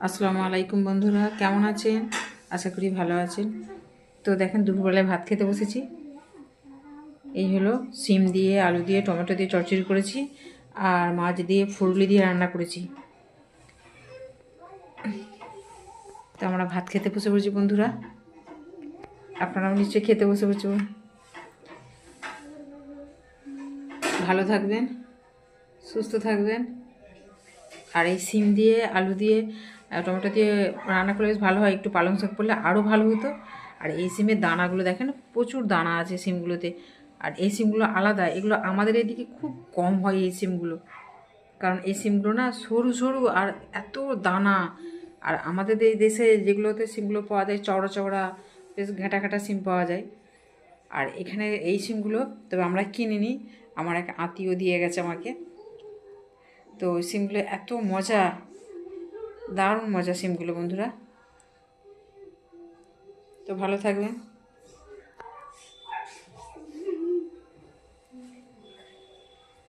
আসসালামু আলাইকুম বন্ধুরা, কেমন আছেন? আশা করি ভালো আছেন। তো দেখেন, দুপুরবেলায় ভাত খেতে বসেছি। এই হলো সিম দিয়ে, আলু দিয়ে, টমেটো দিয়ে চচ্চড়ি করেছি, আর মাছ দিয়ে ফুলুরি দিয়ে রান্না করেছি। তো আমরা ভাত খেতে বসে পড়েছি বন্ধুরা, আপনারাও নিশ্চয়ই খেতে বসে পড়ছি। ভালো থাকবেন, সুস্থ থাকবেন। আর এই সিম দিয়ে, আলু দিয়ে, টমেটো দিয়ে রান্না করলে বেশ ভালো হয়। একটু পালং শাক করলে আরও ভালো হতো। আর এই সিমের দানাগুলো দেখেন, প্রচুর দানা আছে সিমগুলোতে। আর এই সিমগুলো আলাদা, এগুলো আমাদের এদিকে খুব কম হয় এই সিমগুলো। কারণ এই সিমগুলো না সরু সরু আর এত দানা। আর আমাদের এই দেশে যেগুলোতে সিমগুলো পাওয়া যায় চওড়া চওড়া, বেশ ঘাঁটা ঘাঁটা সিম পাওয়া যায়। আর এখানে এই সিমগুলো তবে আমরা কিনিনি, আমার এক আত্মীয় দিয়ে গেছে আমাকে। তো ওই সিমগুলো এত মজা, দারুণ মজা সিমগুলো বন্ধুরা। তো ভালো থাকবেন।